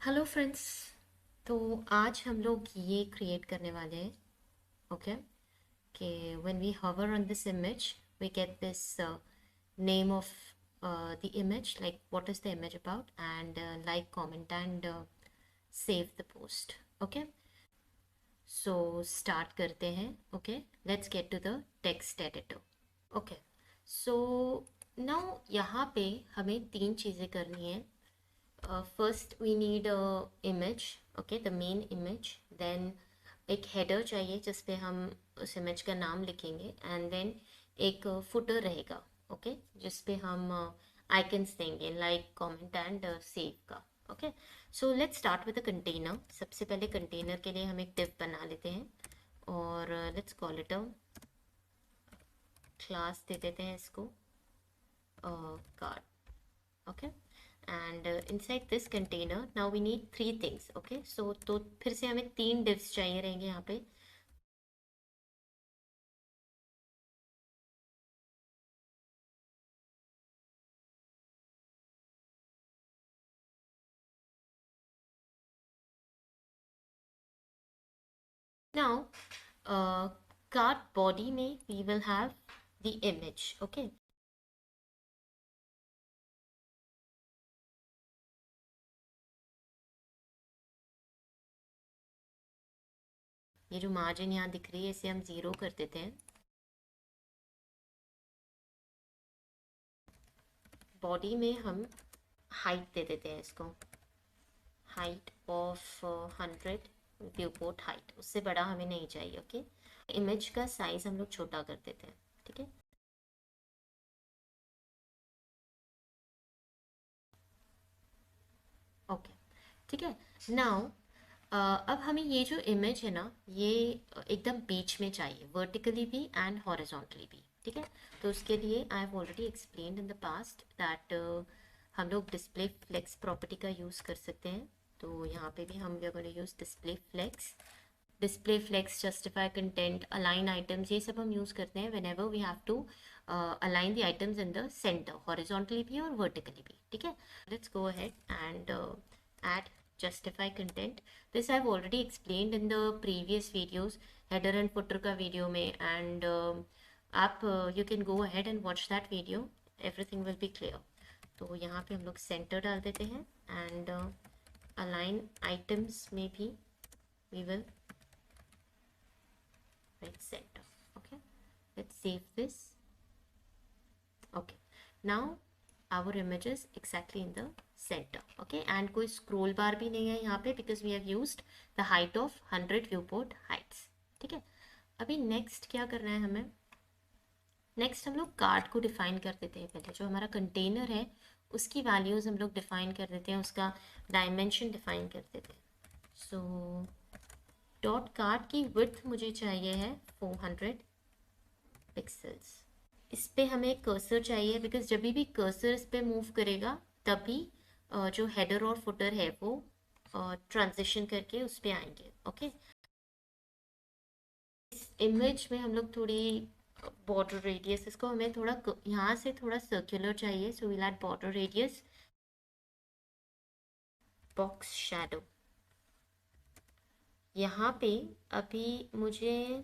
Hello friends. तो आज हम लोग ये क्रिएट करने वाले हैं, ओके, कि when we hover on this image we get this name of the image, like what is the image about, and like, comment, and save the post. Okay, so start करते हैं. Okay, let's get to the text editor. Okay, so now यहाँ पे हमें तीन चीज़ें करनी है. First we need a image, okay, the main image. Then एक header चाहिए जिस पे हम उस image का नाम लिखेंगे, and then एक footer रहेगा, okay, जिस पे हम icons देंगे, like, comment, and save का. Okay, so let's start with the container. सबसे पहले container के लिए हम एक div बना लेते हैं और let's call it a class दे देते हैं इसको card. Okay, and inside this container now we need three things. Okay, so तो फिर से हमें तीन divs चाहिए रहेंगे यहाँ पे. Now card body में we will have the image. Okay, ये जो margin यहाँ दिख रही है इसे हम 0 कर देते हैं. body में हम height दे देते हैं इसको, height of 100 viewport height. उससे बड़ा हमें नहीं चाहिए. ओके, image का size हम लोग छोटा कर देते हैं. ठीक है, ओके, ठीक है. नाउ अब हमें ये जो इमेज है ना, ये एकदम बीच में चाहिए, वर्टिकली भी एंड हॉरिजॉन्टली भी. ठीक है, तो उसके लिए I have already explained in the past that हम लोग डिस्प्ले फ्लेक्स प्रॉपर्टी का यूज़ कर सकते हैं. तो यहाँ पे भी हम we are going to use display flex, justify content, align items, ये सब हम यूज़ करते हैं whenever we have to align the items in the center, horizontally भी और वर्टिकली भी. ठीक है, let's go ahead and add justify content. This I've already explained in the previous videos, header and footer का video में, and आप you can go ahead and watch that video. Everything will be clear. तो यहाँ पे हम लोग center डाल देते हैं and align items में भी we will write center. Okay, let's save this. Okay, now our image is exactly in the center. Okay, and कोई scroll bar भी नहीं है यहाँ पे because we have used the height of 100 viewport heights. ठीक है, अभी next क्या करना है हमें. नेक्स्ट हम लोग कार्ड को डिफाइन कर देते हैं. पहले जो हमारा कंटेनर है उसकी वैल्यूज़ हम लोग डिफाइन कर देते हैं, उसका डायमेंशन डिफाइन कर देते हैं. सो डॉट कार्ड की विड्थ मुझे चाहिए है 400 पिक्सल्स. इस पे हमें कर्सर चाहिए बिकॉज जब भी कर्सर इस पे मूव करेगा तभी जो हेडर और फुटर है वो ट्रांजिशन करके उस पे आएंगे. ओके, इस इमेज में हम लोग थोड़ी बॉर्डर रेडियस, इसको हमें थोड़ा यहाँ से थोड़ा सर्कुलर चाहिए. So will add border radius, box shadow. यहाँ पे अभी मुझे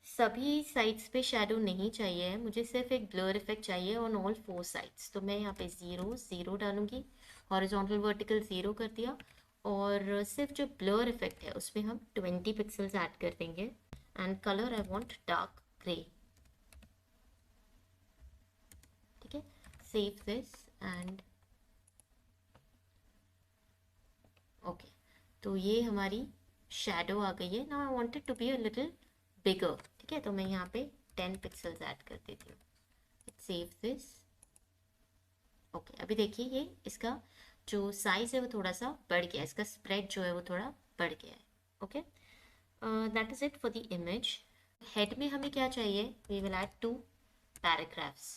सभी साइड्स पे शैडो नहीं चाहिए है, मुझे सिर्फ एक ब्लर इफेक्ट चाहिए ऑन ऑल 4 साइड्स. तो मैं यहाँ पे 0 0 डालूंगी, हॉरिजॉन्टल वर्टिकल 0 कर दिया, और सिर्फ जो ब्लर इफेक्ट है उसमें हम 20 पिक्सल्स ऐड कर देंगे. And colour I want dark grey. ठीक है, सेव दिस एंड ओके. तो ये हमारी शैडो आ गई है. Now I wanted to be a little bigger. ठीक है, तो मैं यहाँ पे 10 पिक्सल्स ऐड कर देती हूँ. Save this. ओके, अभी देखिए ये इसका जो साइज है वो थोड़ा सा बढ़ गया, इसका स्प्रेड जो है वो थोड़ा बढ़ गया है. Okay, that is it for the image. Head में हमें क्या चाहिए, we will add 2 paragraphs.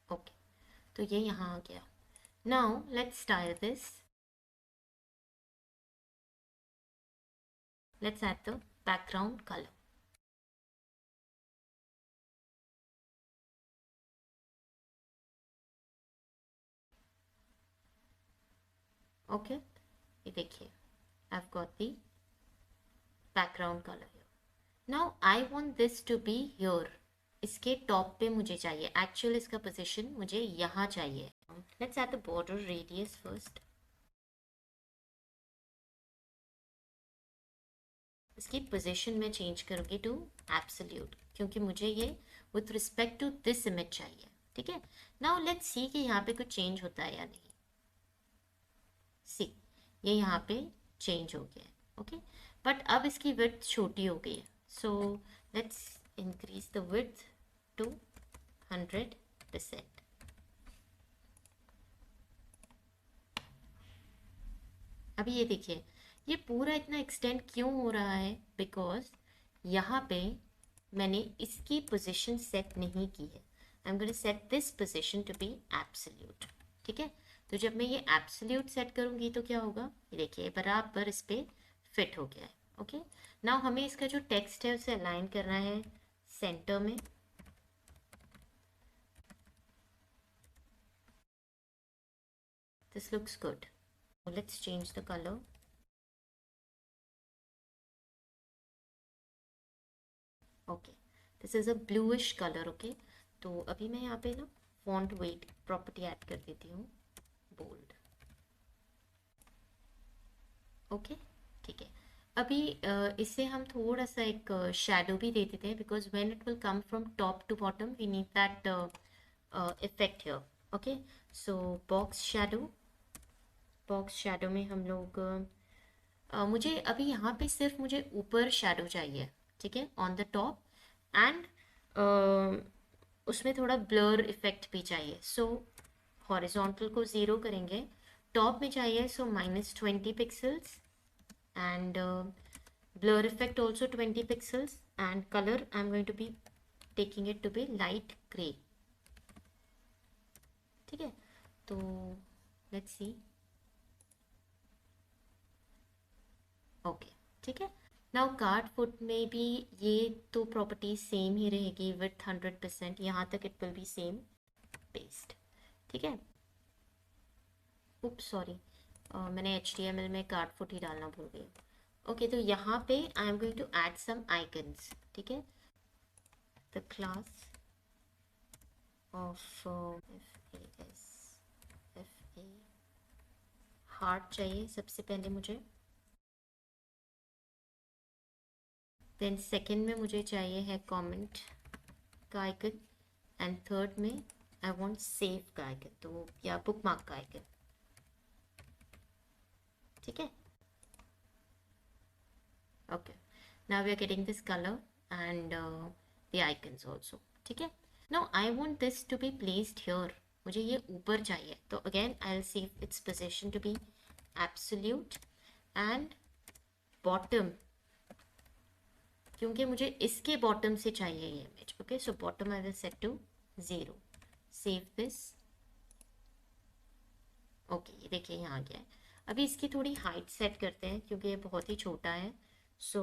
Okay, तो ये यहाँ आ गया. Now let's style this. Let's add the background colour. Okay ये देखिए I've got the background color here. Now I want this to be here. इसके टॉप पे मुझे चाहिए, एक्चुअल इसका पोजीशन मुझे यहाँ चाहिए. Let's add the border radius first. इसकी पोजीशन में चेंज करूँगी टू एब्सोल्यूट, क्योंकि मुझे ये with respect to this image चाहिए. ठीक है, नाउ लेट्स सी कि यहाँ पे कुछ चेंज होता है या नहीं. सी ये यहाँ पे चेंज हो गया है. ओके बट अब इसकी विड्थ छोटी हो गई है, so let's increase the width to 100%. अभी ये देखिए ये पूरा इतना एक्सटेंड क्यों हो रहा है, बिकॉज यहाँ पे मैंने इसकी पोजीशन सेट नहीं की है. I am going to set this position to be absolute. ठीक है, तो जब मैं ये एब्सोल्यूट सेट करूँगी तो क्या होगा, ये देखिए बराबर इस पे फिट हो गया है. ओके नाउ हमें इसका जो टेक्स्ट है उसे अलाइन करना है सेंटर में. This looks good. Let's change the colour. Okay this is a bluish colour. Okay तो अभी मैं यहाँ पे ना फॉन्ट वेट प्रॉपर्टी ऐड कर देती हूँ, बोल्ड. ओके ठीक है, अभी इससे हम थोड़ा सा एक शेडो भी दे देते हैं, because when it will come from top to bottom we need that effect here. Okay so box shadow में हम लोग मुझे अभी यहाँ पे सिर्फ मुझे ऊपर शेडो चाहिए. ठीक है, ऑन द टॉप, एंड उसमें थोड़ा ब्लर इफेक्ट भी चाहिए. सो हॉरिजॉन्टल को 0 करेंगे, टॉप में चाहिए सो -20 pixels, and blur effect also 20 pixels, and color I'm going to be taking it to be light gray. ठीक है, तो let's see. ओके ठीक है, नाउ कार्ड फुट में भी ये तो प्रॉपर्टी सेम ही रहेगी विथ 100%. यहाँ तक it will be same paste. ठीक है, उप्स सॉरी मैंने HTML में कार्ड फुट ही डालना भूल गई. ओके तो यहाँ पे I am going to add some icons. ठीक है, the class of FAS heart चाहिए सबसे पहले मुझे. देन सेकेंड में मुझे चाहिए है कमेंट का आइकन, एंड थर्ड में आई वांट सेव का आइकन, तो या बुकमार्क का आइकन. ठीक है, okay now we are getting this color and the icons also. ठीक है, now I want this to be placed here. मुझे ये ऊपर चाहिए, तो again I'll save its position to be absolute, and bottom क्योंकि मुझे इसके bottom से चाहिए ये image. okay so bottom I will set to 0. save this. okay ये देखिए यहाँ आ गया है. अभी इसकी थोड़ी हाइट सेट करते हैं क्योंकि ये बहुत ही छोटा है. So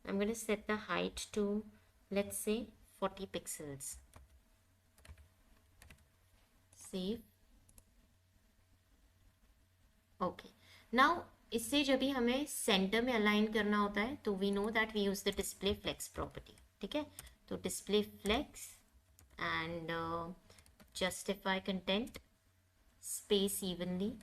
I'm going to set the height to, let's say, 40 pixels. Save. Okay. Now इससे जब भी हमें सेंटर में अलाइन करना होता है तो we know that we use the display flex property. ठीक है, तो display flex and justify content, space evenly.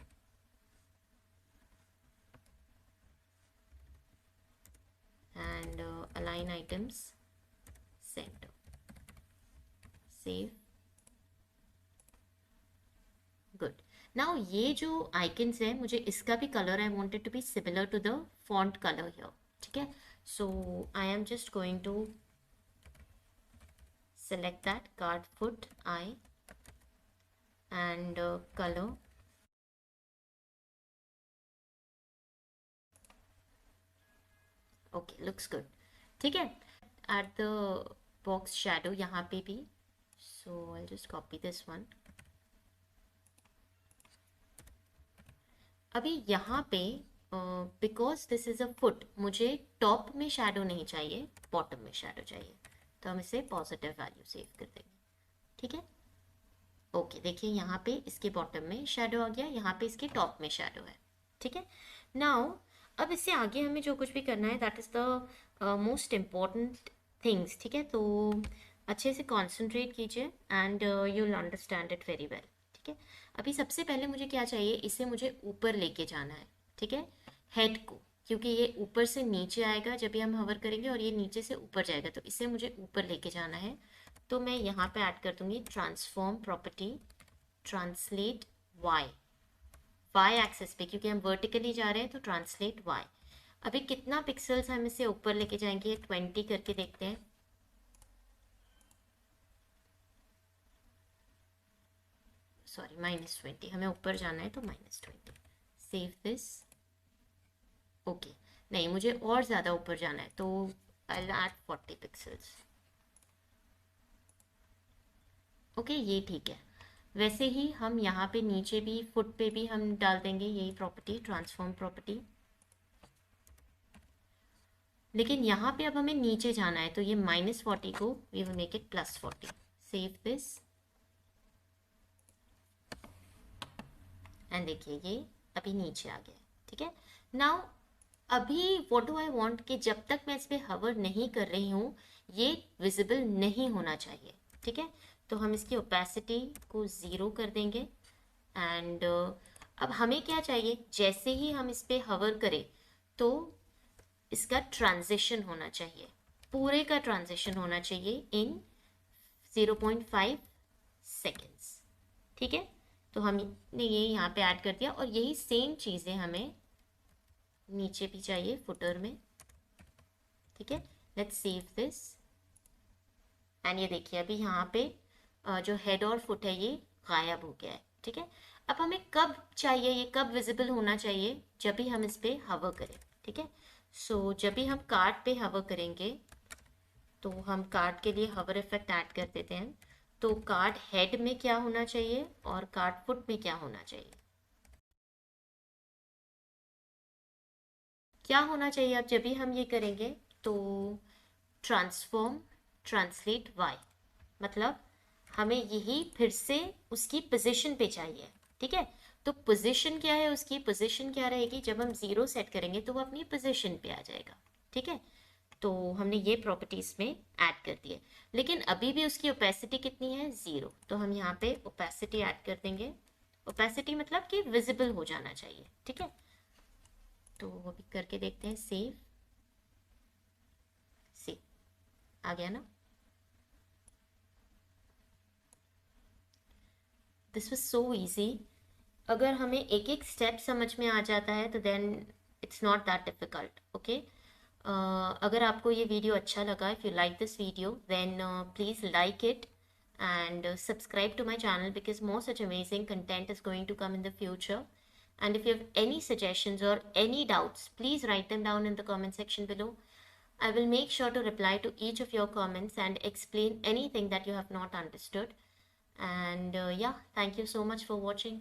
And align items center. Save. Good. Now ये जो icons है मुझे इसका भी color I want it to be similar to the font color here. ठीक है, so I am just going to select that card foot I and color. Okay, looks good. ठीक है, add the box shadow यहाँ पे भी. So I'll just copy this one. अभी यहाँ पे because this is a foot, मुझे top में शैडो नहीं चाहिए, बॉटम में शैडो चाहिए, तो हम इसे पॉजिटिव वैल्यू सेव कर देंगे. ठीक है, ओके देखिए यहाँ पे इसके बॉटम में शैडो आ गया, यहाँ पे इसके टॉप में शैडो है. ठीक है। नाउ अब इससे आगे हमें जो कुछ भी करना है that is the most important things, ठीक है। तो अच्छे से कॉन्सेंट्रेट कीजिए and you will understand it very well, ठीक है। अभी सबसे पहले मुझे क्या चाहिए, इसे मुझे ऊपर लेके जाना है, ठीक है, हेड को, क्योंकि ये ऊपर से नीचे आएगा जब भी हम हवर करेंगे और ये नीचे से ऊपर जाएगा, तो इसे मुझे ऊपर लेके जाना है। तो मैं यहाँ पे ऐड कर दूंगी transform property translate Y, Y axis पे, क्योंकि हम वर्टिकली जा रहे हैं तो ट्रांसलेट वाई। अभी कितना पिक्सल्स हम इसे ऊपर लेके जाएंगे, 20 करके देखते हैं। सॉरी -20, हमें ऊपर जाना है तो -20। Save this. ओके, नहीं मुझे और ज़्यादा ऊपर जाना है तो I will add 40 pixels. Okay, ये ठीक है। वैसे ही हम यहाँ पे नीचे भी फुट पे भी हम डाल देंगे यही प्रॉपर्टी ट्रांसफॉर्म प्रॉपर्टी, लेकिन यहाँ पे अब हमें नीचे जाना है तो ये -40 को we will make it +40। Save this and देखिए ये अभी नीचे आ गया, ठीक है। नाउ अभी व्हाट डू आई वांट कि जब तक मैं इस पर हवर नहीं कर रही हूँ ये विजिबल नहीं होना चाहिए, ठीक है। तो हम इसकी ओपेसिटी को 0 कर देंगे एंड अब हमें क्या चाहिए, जैसे ही हम इस पर हवर करें तो इसका ट्रांजिशन होना चाहिए, पूरे का ट्रांजिशन होना चाहिए इन 0.5 सेकेंड्स, ठीक है। तो हमने ये यहाँ पे ऐड कर दिया और यही सेम चीज़ें हमें नीचे भी चाहिए फुटर में, ठीक है। लेट्स सेव दिस एंड ये देखिए अभी यहाँ पे जो हेड और फुट है ये गायब हो गया है, ठीक है। अब हमें कब चाहिए, ये कब विजिबल होना चाहिए, जब भी हम इस पे हवर करें, ठीक है। सो जब भी हम कार्ड पे हवर करेंगे तो हम कार्ड के लिए हवर इफेक्ट ऐड कर देते हैं। तो कार्ड हेड में क्या होना चाहिए और कार्ड फुट में क्या होना चाहिए, क्या होना चाहिए अब जब भी हम ये करेंगे तो ट्रांसफॉर्म ट्रांसलेट वाई, मतलब हमें यही फिर से उसकी पोजीशन पे चाहिए, ठीक है। तो पोजीशन क्या है, उसकी पोजीशन क्या रहेगी, जब हम 0 सेट करेंगे तो वो अपनी पोजीशन पे आ जाएगा, ठीक है। तो हमने ये प्रॉपर्टीज में ऐड कर दी है, लेकिन अभी भी उसकी ओपेसिटी कितनी है, 0। तो हम यहाँ पे ओपेसिटी ऐड कर देंगे, ओपेसिटी मतलब कि विजिबल हो जाना चाहिए, ठीक है। तो वो भी करके देखते हैं, सेव सेव आ गया ना। दिस वाज सो इजी, अगर हमें एक एक स्टेप समझ में आ जाता है तो then it's not that difficult, okay. अगर आपको ये वीडियो अच्छा लगा, if you like this video then please like it and subscribe to my channel because more such amazing content is going to come in the future. And if you have any suggestions or any doubts, please write them down in the comment section below. I will make sure to reply to each of your comments and explain anything that you have not understood. And yeah, thank you so much for watching.